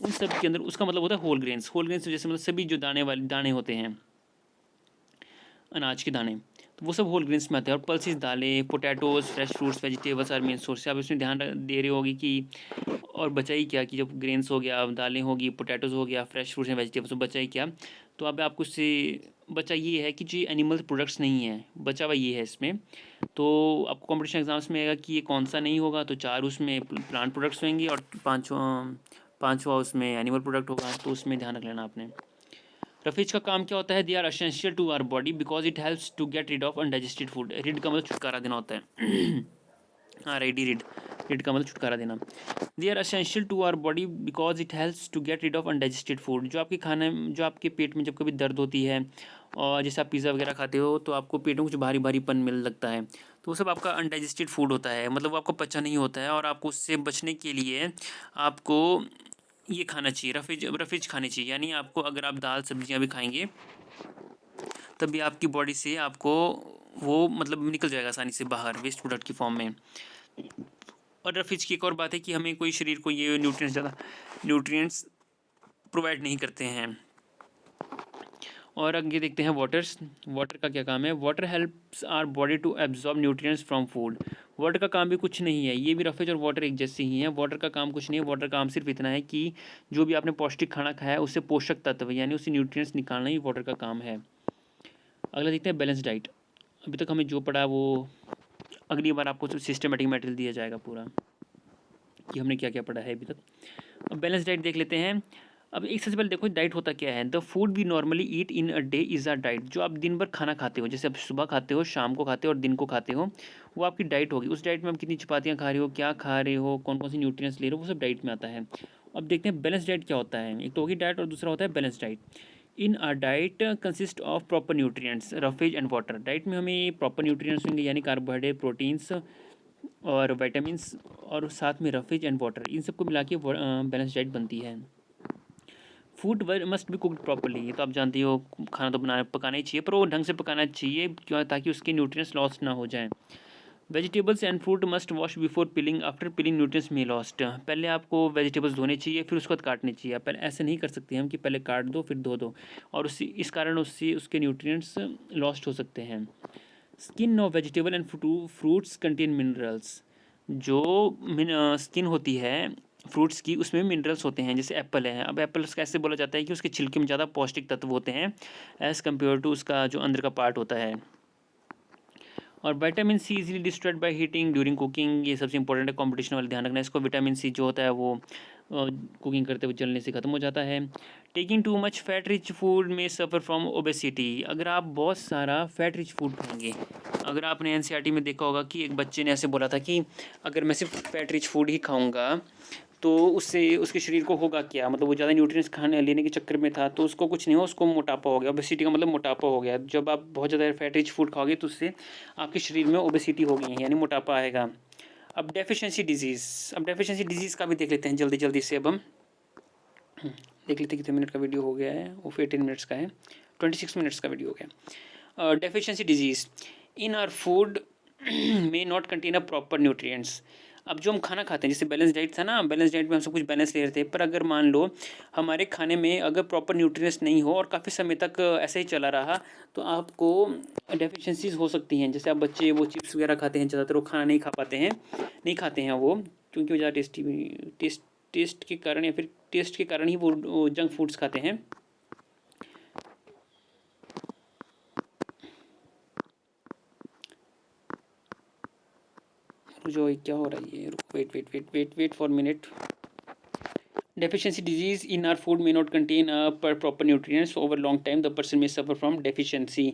उन सब के अंदर उसका मतलब होता है होल ग्रेन्स। होल ग्रेन्स जैसे मतलब सभी जो दाने होते हैं, अनाज के दाने, तो वो सब होल ग्रेन्स में आते हैं। और पल्सेस, दालें, potatoes, fresh fruits, vegetables are main source. आप इसमें ध्यान दे रहे होगी कि, और बचा ही क्या, कि जब ग्रेन्स हो गया, दालें होगी, पोटैटोज हो गया, फ्रेश फ्रूट्स एंड वेजिटेबल्स, तो बचा ही क्या। तो अब आपको इससे बचा ये है कि जो एनिमल प्रोडक्ट्स नहीं है, बचा हुआ ये है इसमें। तो आपको कॉम्पिटिशन एग्जाम्स में आएगा कि ये कौन सा नहीं होगा, तो चार उसमें प्लांट प्रोडक्ट्स होंगे, और पाँचवा उसमें एनिमल प्रोडक्ट होगा, तो उसमें ध्यान रख लेना आपने। रफेज का काम क्या होता है, they are essential to our body because it helps to get rid of undigested food. Rid का मतलब छुटकारा देना होता है। हाँ रेडी, रिड, रिड का मतलब छुटकारा देना। They are essential to our body because it helps to get rid of undigested food. जो आपके खाने, जो आपके पेट में जब कभी दर्द होती है, और जैसे आप पिज़्ज़ा वगैरह खाते हो तो आपको पेट में कुछ भारी भारीपन मिलने लगता है, तो वो सब आपका अनडाइजेस्टेड फूड होता है, मतलब वो आपको पचा नहीं होता है। और आपको उससे बचने के लिए आपको ये खाना चाहिए, रफेज खाने चाहिए, यानी आपको अगर आप दाल सब्जियां भी खाएंगे तभी आपकी बॉडी से आपको वो मतलब निकल जाएगा आसानी से बाहर वेस्ट प्रोडक्ट की फॉर्म में। और रफेज की एक और बात है कि हमें कोई शरीर को ये न्यूट्रिएंट्स प्रोवाइड नहीं करते हैं। और आगे देखते हैं वाटर का क्या काम है। Water helps our body to absorb nutrients from food. Water का काम भी कुछ नहीं है, ये भी रफेज और वाटर एक जैसे ही हैं। वाटर का काम कुछ नहीं है, वाटर का काम सिर्फ इतना है कि जो भी आपने पौष्टिक खाना खाया है उससे पोषक तत्व यानी उससे न्यूट्रिएंट्स निकालना ही वाटर का काम है। अगला देखते हैं बैलेंस डाइट। अभी तक हमें जो पढ़ा वो अगली बार आपको सिस्टमेटिक मटेरियल दिया जाएगा पूरा कि हमने क्या क्या पढ़ा है अभी तक। अब बैलेंस डाइट देख लेते हैं। अब एक सबसे पहले देखो डाइट होता क्या है। The food we normally eat in a day is a diet. जो आप दिन भर खाना खाते हो, जैसे आप सुबह खाते हो, शाम को खाते हो और दिन को खाते हो, वो आपकी डाइट होगी। उस डाइट में आप कितनी चपातियाँ खा रहे हो, क्या खा रहे हो, कौन कौन सी न्यूट्रिएंट्स ले रहे हो, वो सब डाइट में आता है। अब देखते हैं बैलेंस डाइट क्या होता है। एक तो होगी डाइट और दूसरा होता है balance diet. In a diet consist of proper nutrients, roughage and water. Diet में हमें प्रॉपर न्यूट्रिएंट्स होंगे यानी कार्बोहाइड्रेट, प्रोटीन्स और विटामिन्स और साथ में रफेज एंड वाटर, इन सबको मिला के बैलेंस डाइट बनती है। Food must be cooked properly. ये तो आप जानती हो खाना तो पकाना ही चाहिए, पर वो ढंग से पकाना चाहिए क्यों, ताकि उसके न्यूट्रिएंट्स लॉस्ट ना हो जाएं। Vegetables and fruit must wash before peeling, after peeling nutrients में लॉस्ट। पहले आपको वेजिटेबल्स धोने चाहिए फिर उसके बाद काटने चाहिए। पहले ऐसे नहीं कर सकते हम कि पहले काट दो फिर धो दो, और इस कारण उससे उसके न्यूट्रिएंट्स लॉस्ट हो सकते हैं। Skin of vegetable and fruits contain minerals. जो स्किन होती है फ्रूट्स की उसमें मिनरल्स होते हैं, जैसे एप्पल है। अब एप्पल्स कैसे बोला जाता है कि उसके छिलके में ज़्यादा पौष्टिक तत्व होते हैं एज़ कम्पेयर टू उसका जो अंदर का पार्ट होता है। और vitamin C easily destroyed by heating during cooking. ये सबसे इंपॉर्टेंट है, कॉम्पिटिशन वाले ध्यान रखना इसको। विटामिन सी जो होता है वो कुकिंग करते हुए जलने से ख़त्म हो जाता है। Taking too much fat rich food में सफ़र फ्रॉम ओबेसिटी। अगर आप बहुत सारा फैट रिच फूड खाएंगे, अगर आपने एनसीईआरटी में देखा होगा कि एक बच्चे ने ऐसे बोला था कि अगर मैं सिर्फ फैट रिच फूड ही खाऊंगा तो उससे उसके शरीर को होगा क्या, मतलब वो ज़्यादा न्यूट्रिएंट्स खाने लेने के चक्कर में था तो उसको कुछ नहीं हुआ, उसको मोटापा हो गया। ओबेसिटी का मतलब मोटापा हो गया। जब आप बहुत ज़्यादा फैट रिच फूड खाओगे तो उससे आपके शरीर में ओबेसिटी होगी यानी मोटापा आएगा। अब डेफिशिएंसी डिजीज़। अब डेफिशिएंसी डिजीज़ का भी देख लेते हैं जल्दी जल्दी से। अब हम देख लेते हैं कितने मिनट का वीडियो हो गया है। वो 18 मिनट्स का है, 26 मिनट्स का वीडियो हो गया। Deficiency disease in our food may not contain a proper nutrients. अब जो हम खाना खाते हैं, जैसे बैलेंस डाइट था ना, बैलेंस डाइट में हम सब कुछ बैलेंस ले रहे थे, पर अगर मान लो हमारे खाने में अगर प्रॉपर न्यूट्रिएंट्स नहीं हो और काफ़ी समय तक ऐसे ही चला रहा तो आपको डेफिशिएंसीज हो सकती हैं। जैसे आप बच्चे वो चिप्स वगैरह खाते हैं, ज़्यादातर वो खाना नहीं खा पाते हैं, नहीं खाते हैं वो, क्योंकि वो ज़्यादा टेस्ट के कारण या फिर टेस्ट के कारण ही वो जंक फूड्स खाते हैं। जो क्या हो रहा है ये, wait for minute. Deficiency disease in our food may not contain proper nutrients over long time. The person may suffer from deficiency.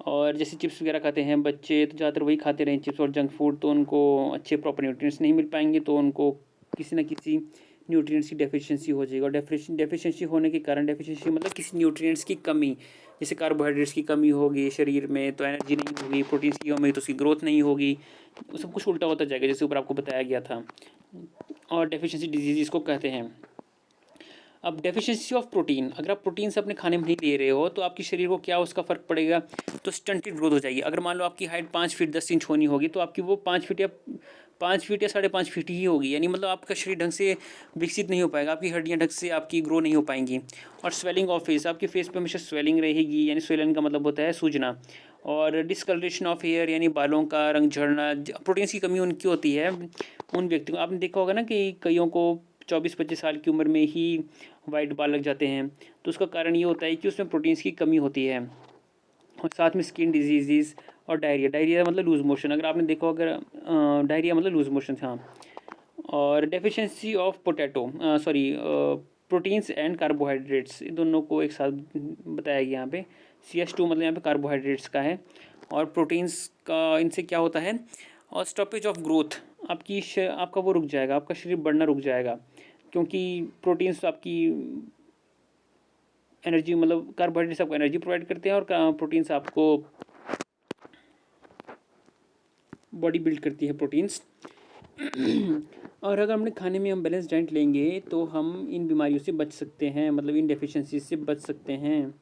और जैसे चिप्स वगैरह खाते हैं बच्चे तो ज़्यादातर वही खाते रहें चिप्स और जंक फूड, तो उनको अच्छे प्रॉपर न्यूट्रिएंट्स नहीं मिल पाएंगे, तो उनको किसी न किसी न्यूट्रिएंट्स की डेफिशिएंसी हो जाएगी। और डेफिशिएंसी होने के कारण, डेफिशिएंसी मतलब किसी न्यूट्रिएंट्स की कमी, जैसे कार्बोहाइड्रेट्स की कमी होगी शरीर में तो एनर्जी नहीं होगी, प्रोटीन्स की कमी तो उसकी ग्रोथ नहीं होगी, सब कुछ उल्टा होता जाएगा जैसे ऊपर आपको बताया गया था। और डेफिशिएंसी डिजीज इसको कहते हैं। अब डेफिशिएंसी ऑफ प्रोटीन, अगर आप प्रोटीन से अपने खाने में नहीं ले रहे हो तो आपके शरीर को क्या उसका फ़र्क पड़ेगा, तो स्टंटेड ग्रोथ हो जाएगी। अगर मान लो आपकी हाइट 5 फीट 10 इंच होनी होगी तो आपकी वो 5 फीट या 5.5 फीट ही होगी, यानी मतलब आपका शरीर ढंग से विकसित नहीं हो पाएगा, आपकी हड्डियाँ ढंग से आपकी ग्रो नहीं हो पाएंगी। और स्वेलिंग ऑफ फेस, आपके फेस पे हमेशा स्वेलिंग रहेगी, यानी स्वेलिंग का मतलब होता है सूजना। और डिस्कलरेशन ऑफ हेयर, यानी बालों का रंग झड़ना। प्रोटीन्स की कमी उनकी होती है उन व्यक्तियों को, आपने देखा होगा ना कि कईयों को 24-25 साल की उम्र में ही वाइट बाल लग जाते हैं, तो उसका कारण ये होता है कि उसमें प्रोटीन्स की कमी होती है। और साथ में स्किन डिजीज़ और डायरिया मतलब लूज मोशन, अगर आपने देखा अगर डायरिया मतलब लूज मोशन, हाँ। और deficiency of proteins and carbohydrates, इन दोनों को एक साथ बताया गया यहाँ पे। CS2 मतलब यहाँ पे कार्बोहाइड्रेट्स का है, और प्रोटीन्स का इनसे क्या होता है। और स्टॉपेज ऑफ ग्रोथ, आपका वो रुक जाएगा, आपका शरीर बढ़ना रुक जाएगा, क्योंकि प्रोटीन्स आपकी एनर्जी मतलब कार्बोहाइड्रेट्स आपको एनर्जी प्रोवाइड करते हैं और प्रोटीन्स आपको बॉडी बिल्ड करती है प्रोटीन्स। और अगर अपने खाने में हम बैलेंस डाइट लेंगे तो हम इन बीमारियों से बच सकते हैं, मतलब इन डेफिशिएंसी से बच सकते हैं।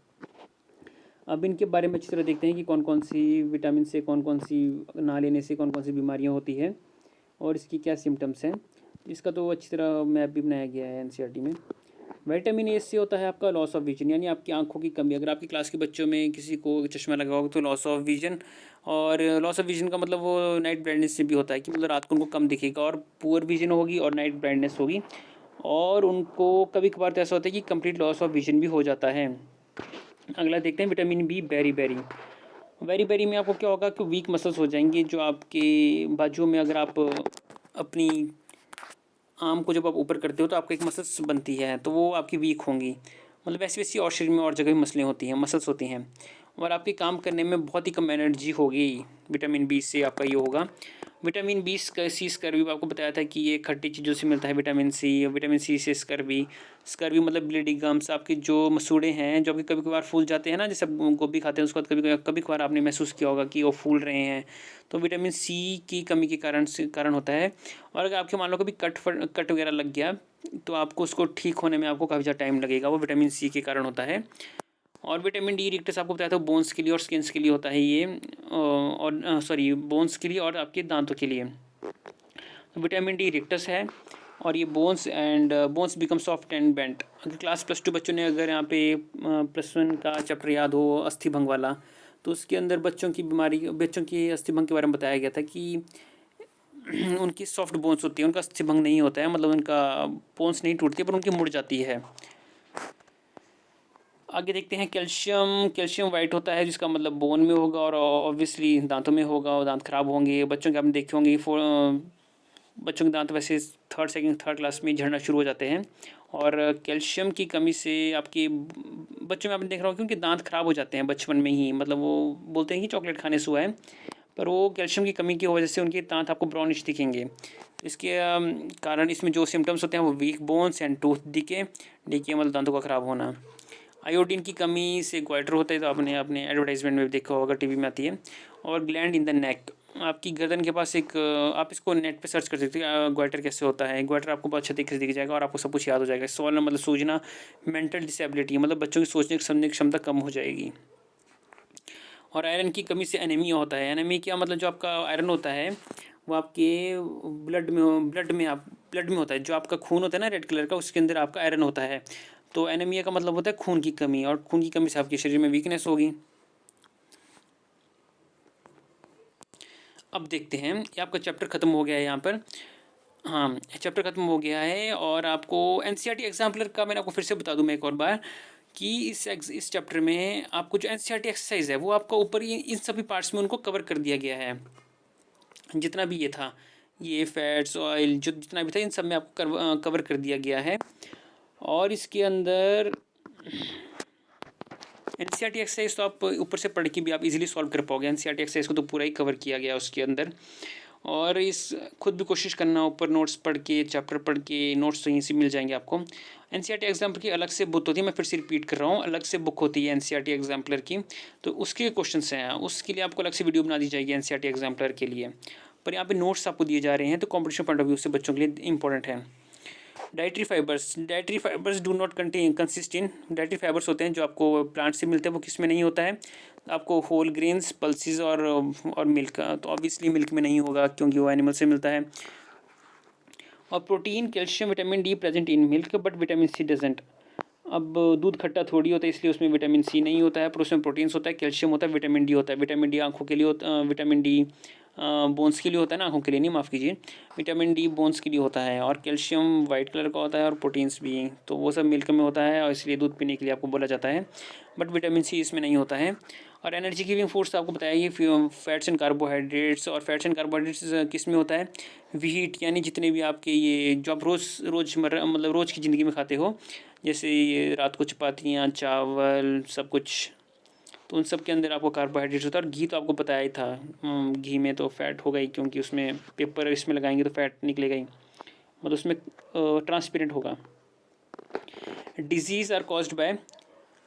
अब इनके बारे में अच्छी तरह देखते हैं कि कौन कौन सी विटामिन से कौन कौन सी ना लेने से कौन कौन सी बीमारियाँ होती है और इसकी क्या सिम्टम्स हैं। इसका तो अच्छी तरह मैप भी बनाया गया है एनसीईआरटी में। विटामिन ए से होता है आपका लॉस ऑफ विजन, यानी आपकी आंखों की कमी। अगर आपकी क्लास के बच्चों में किसी को चश्मा लगा होगा तो लॉस ऑफ विजन, और लॉस ऑफ विजन का मतलब वो नाइट ब्राइटनेस से भी होता है कि मतलब रात को उनको कम दिखेगा और पुअर विजन होगी और नाइट ब्राइटनेस होगी, और उनको कभी कभार तो ऐसा होता है कि कंप्लीट लॉस ऑफ विजन भी हो जाता है। अगला देखते हैं vitamin B berry berry. Berry berry में आपको क्या होगा कि वीक मसल्स हो जाएंगे, जो आपके बाजुओं में अगर आप अपनी आर्म को जब आप ऊपर करते हो तो आपको एक मसल्स बनती है, तो वो आपकी वीक होंगी। मतलब वैसे वैसी और शरीर में और जगह भी मसलें होती हैं, मसल्स होती हैं, और आपके काम करने में बहुत ही कम एनर्जी होगी। विटामिन बी से आपका ये होगा। विटामिन बी सी स्कर्वी, आपको बताया था कि ये खट्टी चीज़ों से मिलता है विटामिन सी से स्कर्वी। स्कर्वी मतलब ब्लीडिंग गम्स, आपके जो मसूड़े हैं जो आपके कभी कभार फूल जाते हैं ना, जैसे आप गोभी खाते हैं उसके बाद कभी कभी कभार आपने महसूस किया होगा कि वो फूल रहे हैं, तो विटामिन सी की कमी के कारण होता है। और अगर आपके मान लो कभी कट वगैरह लग गया तो आपको उसको ठीक होने में आपको काफ़ी ज़्यादा टाइम लगेगा, वो विटामिन सी के कारण होता है। और विटामिन डी रिक्टस आपको बताया था बोन्स के लिए और स्किन्स के लिए होता है ये, और सॉरी बोन्स के लिए और आपके दांतों के लिए। विटामिन डी रिक्टस है और ये bones become soft and bent. अगर क्लास +2 बच्चों ने अगर यहाँ पे +1 का चैप्टर याद हो अस्थि भंग वाला, तो उसके अंदर बच्चों की अस्थि भंग के बारे में बताया गया था कि उनकी सॉफ्ट बोन्स होती है, उनका अस्थि भंग नहीं होता है, मतलब उनका बोन्स नहीं टूटती पर उनकी मुड़ जाती है। आगे देखते हैं कैल्शियम वाइट होता है, जिसका मतलब बोन में होगा और ऑब्वियसली दांतों में होगा, और दांत खराब होंगे। बच्चों के आपने देखे होंगे बच्चों के दांत वैसे थर्ड क्लास में झड़ना शुरू हो जाते हैं, और कैल्शियम की कमी से आपके बच्चों में आपने देख रहा होगा कि उनके दांत खराब हो जाते हैं बचपन में ही, मतलब वो बोलते हैं कि चॉकलेट खाने से हुआ है, पर वो कैल्शियम की कमी की वजह से उनके दांत आपको ब्राउनिश दिखेंगे। तो इसके कारण इसमें जो सिम्टम्स होते हैं वो weak bones and tooth decay मतलब दांतों का खराब होना। आयोडीन की कमी से ग्वाइटर होता है, तो आपने अपने एडवर्टाइजमेंट में भी देखा होगा, टीवी में आती है। और ग्लैंड इन द नेक, आपकी गर्दन के पास एक आप इसको नेट पे सर्च कर सकते हैं ग्वाइटर कैसे होता है। ग्वाइटर आपको बहुत अच्छे तरीके से दिख जाएगा और आपको सब कुछ याद हो जाएगा। सोलना मतलब सूझना, मेंटल डिसेबिलिटी मतलब बच्चों की सोचने की समझने की क्षमता कम हो जाएगी। और आयरन की कमी से एनीमिया होता है। एनीमिया मतलब जो आपका आयरन होता है वो आपके ब्लड में होता है, जो आपका खून होता है ना रेड कलर का, उसके अंदर आपका आयरन होता है। तो एनीमिया का मतलब होता है खून की कमी, और खून की कमी से आपके शरीर में वीकनेस होगी। अब देखते हैं, ये आपका चैप्टर खत्म हो गया है यहाँ पर। हाँ, चैप्टर खत्म हो गया है, और आपको एनसीईआरटी एग्जाम्पलर का मैंने आपको फिर से बता दूं मैं एक और बार कि इस चैप्टर में आपको जो एनसीईआरटी एक्सरसाइज है वो आपका ऊपर इन सभी पार्ट्स में उनको कवर कर दिया गया है। जितना भी ये था, ये फैट्स ऑयल जो जितना भी था इन सब में आपको कवर कर दिया गया है। और इसके अंदर एनसीईआरटी एक्सरसाइज तो आप ऊपर से पढ़ के भी आप इजीली सॉल्व कर पाओगे। एनसीईआरटी एक्सरसाइज को तो पूरा ही कवर किया गया उसके अंदर। और इस खुद भी कोशिश करना, ऊपर नोट्स पढ़ के चैप्टर पढ़ के नोट्स तो यहीं से मिल जाएंगे आपको। एनसीईआरटी एग्जाम्पलर की अलग से बुक होती है, मैं फिर से रिपीट कर रहा हूँ, अलग से बुक होती है एनसीईआरटी एग्जाम्पलर की, तो उसके क्वेश्चन हैं, उसके लिए आपको अलग से वीडियो बना दी जाएगी एनसीईआरटी एग्जाम्पलर के लिए। पर यहाँ पे नोट्स आपको दिए जा रहे हैं, तो कॉम्पिटिशन पॉइंट ऑफ व्यू से बच्चों के लिए इंपॉर्टेंट है। Dietary fibres do not consist in, dietary fibres होते हैं जो आपको प्लांट से मिलते हैं, वो किस में नहीं होता है आपको, होल ग्रेन्स, पल्सेस और मिल्क, तो ऑब्वियसली मिल्क में नहीं होगा क्योंकि वो एनिमल से मिलता है। और protein, calcium, vitamin D present in milk but vitamin C doesn't. अब दूध खट्टा थोड़ी होता है इसलिए उसमें विटामिन सी नहीं होता है, पर उसमें प्रोटीन्स होता है, कैल्शियम होता है, विटामिन डी होता है। विटामिन डी आँखों के लिए होता, विटामिन डी बोन्स के लिए होता है ना, आँखों के लिए नहीं, माफ़ कीजिए, विटामिन डी बोन्स के लिए होता है। और कैल्शियम वाइट कलर का होता है और प्रोटीन्स भी, तो वो सब मिल्क में होता है और इसलिए दूध पीने के लिए आपको बोला जाता है, बट विटामिन सी इसमें नहीं होता है। और एनर्जी गिविंग फूड्स आपको बताया ये फैट्स एंड कार्बोहाइड्रेट्स, और फैट्स एंड कार्बोहाइड्रेट्स किस में होता है, वीट, यानी जितने भी आपके ये जो आप रोज़मर्रा मतलब रोज़ की ज़िंदगी में खाते हो, जैसे ये रात को चपातियाँ, चावल, सब कुछ, तो उन सब के अंदर आपको कार्बोहाइड्रेट्स होता है। और घी तो आपको बताया ही था, घी में तो फैट होगा ही, क्योंकि उसमें पेपर इसमें लगाएंगे तो फैट निकलेगा ही, मतलब उसमें ट्रांसपेरेंट होगा। डिजीज़ आर कॉज्ड बाय,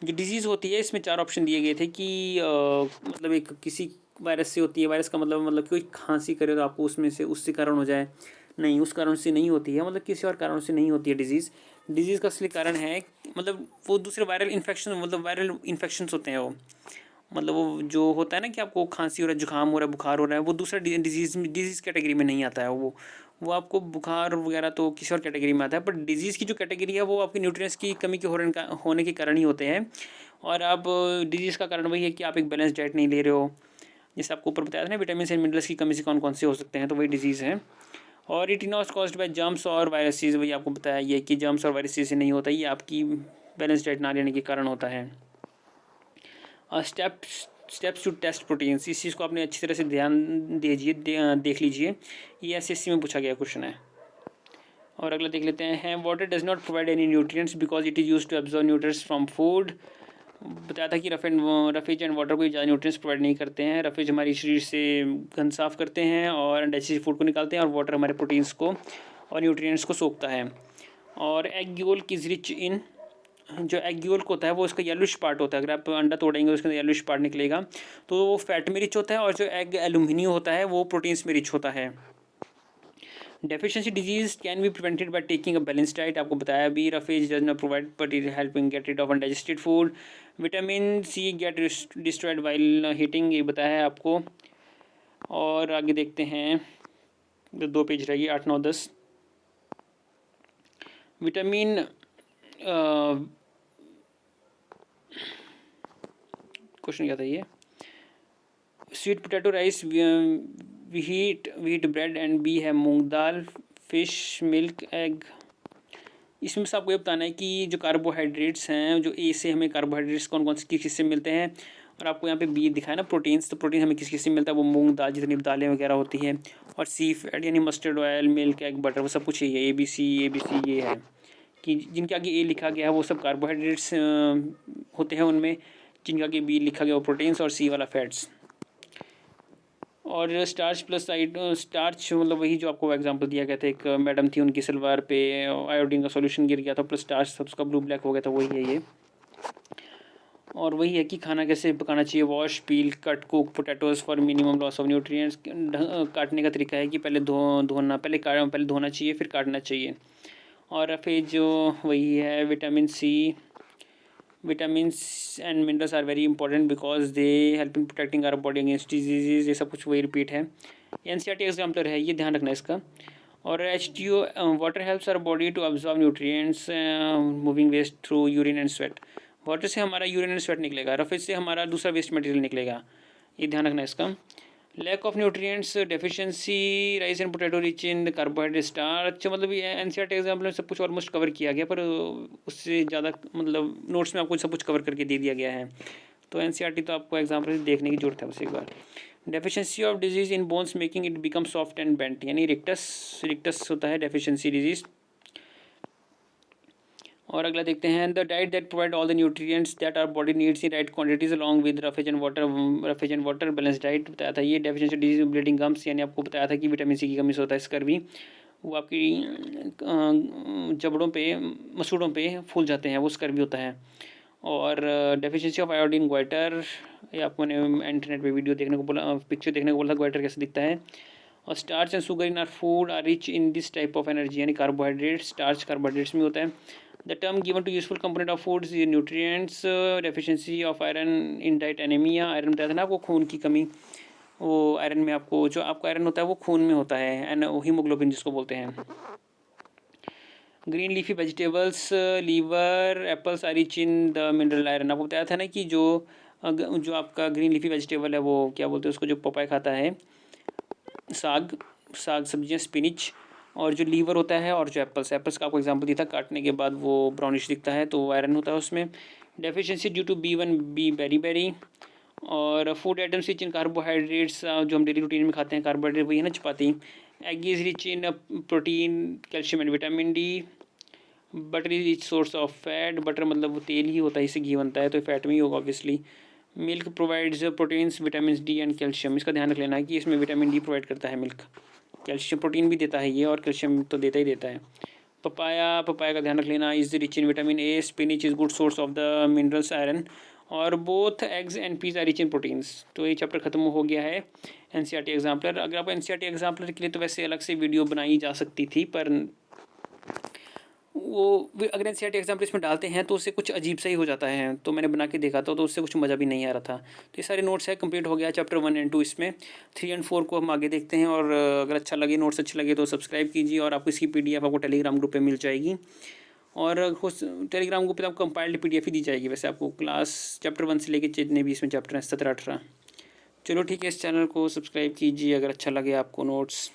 जो डिजीज़ होती है इसमें 4 ऑप्शन दिए गए थे कि मतलब एक किसी वायरस से होती है, वायरस का मतलब कोई खांसी करे तो आपको उसमें से उससे कारण हो जाए, नहीं, उस कारण से नहीं होती है, मतलब किसी और कारण से नहीं होती है डिजीज़ का असली कारण है मतलब वो दूसरे वायरल इन्फेक्शन, मतलब वायरल इन्फेक्शंस होते हैं वो, मतलब वो जो होता है ना कि आपको खांसी हो रहा है, जुकाम हो रहा है, बुखार हो रहा है, वो दूसरा डिजीज़ कैटेगरी में नहीं आता है वो आपको बुखार वगैरह तो किसी और कैटेगरी में आता है, पर डिजीज़ की जो कैटेगरी है वो आपकी न्यूट्रिएंट्स की कमी के होने के कारण ही होते हैं। और आप डिजीज़ का कारण वही है कि आप एक बैलेंस डाइट नहीं ले रहे हो, जैसे आपको ऊपर बताया था ना विटामिन एंड मिनरल्स की कमी से कौन कौन से हो सकते हैं, तो वही डिजीज़ है। और it not caused by germs और वायरसेस, वही आपको बताया ये कि जर्म्स और वायरसेस से नहीं होता, ये आपकी बैलेंस डाइट ना लेने के कारण होता है। स्टेप्स टू टेस्ट प्रोटीन्स, इस चीज़ को आपने अच्छी तरह से ध्यान दीजिए, देख लीजिए, ये एसएससी में पूछा गया क्वेश्चन है। और अगला देख लेते हैं, water does not provide any nutrients because it is used to absorb nutrients from food. बताया था कि रफेज एंड वाटर कोई ज़्यादा न्यूट्रिएंट्स प्रोवाइड नहीं करते हैं। रफेज हमारी शरीर से गंद साफ करते हैं और अनडाइजेस्टेड फूड को निकालते हैं, और वाटर हमारे प्रोटीन्स को और न्यूट्रिएंट्स को सोखता है। और एग योल्क इज रिच इन, जो एग योल्क होता है वो इसका येलोइश पार्ट होता है, अगर आप अंडा तोड़ेंगे उसके अंदर येलोइश पार्ट निकलेगा, तो वो फैट में रिच होता है, और जो एग एल्यूमिनियम होता है वो प्रोटीन्स में रिच होता है। Deficiency disease can be prevented by taking a balance diet, आपको बताया भी, roughage does not provide but it helping get rid of undigested food. Vitamin C get destroyed while heating, ये बताया है आपको। और आगे देखते हैं, 2 पेज रहिए, 8, 9, 10। विटामिन क्वेश्चन क्या था ये, sweet potato rice, wheat bread and बी है moong dal, fish, milk, egg. इसमें से आपको ये बताना है कि जो कार्बोहाइड्रेट्स हैं, जो ए से हमें कार्बोहाइड्रेट्स कौन कौन से किस किस से मिलते हैं, और आपको यहाँ पे बी दिखाया ना प्रोटीन्स, तो प्रोटीन हमें किस किस से मिलता है, वो मूंग दाल जितनी दालें वगैरह होती हैं, और सी फैट यानी mustard oil, milk, egg, butter, वो सब कुछ ही है। ABC ये है कि जिनके आगे ए लिखा गया है वो सब कार्बोहाइड्रेट्स होते हैं उनमें, जिनके आगे बी लिखा गया वो प्रोटीन्स, और सी वाला फैट्स। और स्टार्च प्लस स्टार्च मतलब वही जो आपको एग्जांपल दिया गया था, एक मैडम थी उनकी सलवार पे आयोडीन का सॉल्यूशन गिर गया था, प्लस स्टार्च सब उसका ब्लू ब्लैक हो गया था, वही है ये। और वही है कि खाना कैसे पकाना चाहिए, wash, peel, cut, cook potatoes for minimum loss of nutrients. काटने का तरीका है कि पहले पहले धोना चाहिए, फिर काटना चाहिए। और फिर जो वही है vitamins and minerals are very important because they help in protecting our body against disease, ये सब कुछ वही रिपीट है। NCERT एग्जाम्पलर है, ये ध्यान रखना इसका। और H2O, water helps our body to absorb nutrients moving waste through urine and sweat, water से हमारा यूरिन एंड स्वेट निकलेगा, रफेज से हमारा दूसरा वेस्ट मटेरियल निकलेगा, ये ध्यान रखना इसका। Lack of nutrients deficiency, rice and potato rich in carbohydrate starch, मतलब ये NCERT एग्जाम्पल में सब कुछ ऑलमोस्ट कवर किया गया, पर उससे ज़्यादा मतलब नोट्स में आपको सब कुछ कवर करके दे दिया गया है, तो NCERT तो आपको एग्जाम्पल देखने की जरूरत है बस एक बार। Deficiency of disease in bones making it become soft and bent, यानी रिक्टस होता है डेफिशिएंसी डिजीज। और अगला देखते हैं, the diet that provide all the nutrients that our body needs in right quantities along with roughage and water balance diet बताया था ये। डेफिशिएंसी डिजीज ब्लीडिंग गम्स, यानी आपको बताया था कि विटामिन सी की कमी से होता है स्कर्वी, वो आपकी जबड़ों पे मसूड़ों पे फूल जाते हैं, वो स्कर्वी होता है। और डेफिशिएंसी ऑफ आयोडीन ग्वाइटर, ये आपको मैंने इंटरनेट पे वीडियो देखने को बोला, पिक्चर देखने को बोला ग्वाइटर कैसे दिखता है। और starch and sugar in our food are rich in this type of energy, यानी कार्बोहाइड्रेट, स्टार्च कार्बोहाइड्रेट्स में होता है। The term given to useful component of foods nutrients, deficiency of iron in diet, anaemia, iron बताया था ना आपको, खून की कमी, वो आयरन में आपको जो आपका आयरन होता है वो खून में होता है, एंड हीमोग्लोबिन जिसको बोलते हैं। Green leafy vegetables, liver, apples are rich in the mineral iron, आपको बताया था ना कि जो आपका ग्रीन लीफी वेजिटेबल है वो क्या बोलते हैं उसको, जो पपाया खाता है, साग सब्जियां, स्पिनिच, और जो लीवर होता है, और जो एप्पल्स का आपको एग्जांपल दिया था, काटने के बाद वो ब्राउनिश दिखता है, तो आयरन होता है उसमें। Deficiency due to B1 beriberi. और food items rich in carbohydrates, जो हम डेली रूटीन में खाते हैं कार्बोहाइड्रेट, वही है ना chapati. Egg is rich in protein, calcium and vitamin D. Butter is rich source of fat, butter मतलब वो तेल ही होता है, इससे घी बनता है, तो फैट में ही होगा obviously. Milk provides proteins, vitamin D and calcium, इसका ध्यान रख लेना है कि इसमें विटामिन डी प्रोवाइड करता है मिल्क, कैल्शियम प्रोटीन भी देता है ये, और कैल्शियम तो देता ही देता है। पपाया का ध्यान रख लेना, is rich in vitamin A, spinach is good source of the minerals iron, और both eggs and peas are rich in proteins. तो ये चैप्टर खत्म हो गया है NCERT एग्जाम्पलर। अगर आप NCERT एग्जाम्पलर के लिए तो वैसे अलग से वीडियो बनाई जा सकती थी, पर अगर NCERT एग्जाम्पल इसमें डालते हैं तो उससे कुछ अजीब सा ही हो जाता है। तो मैंने बना के देखा था, तो उससे कुछ मज़ा भी नहीं आ रहा था। तो ये सारे नोट्स है, कंप्लीट हो गया चैप्टर 1 एंड 2। इसमें 3 एंड 4 को हम आगे देखते हैं। और अगर अच्छा लगे, नोट्स अच्छे लगे तो सब्सक्राइब कीजिए, और आपको इसकी PDF आपको टेलीग्राम ग्रुप पर मिल जाएगी। और टेलीग्राम ग्रुप पर आपको कंपाइल्ड PDF ही दी जाएगी। वैसे आपको क्लास चैप्टर 1 से लेकर जितने भी इसमें चैप्टर हैं 17-18। चलो ठीक है, इस चैनल को सब्सक्राइब कीजिए अगर अच्छा लगे आपको नोट्स।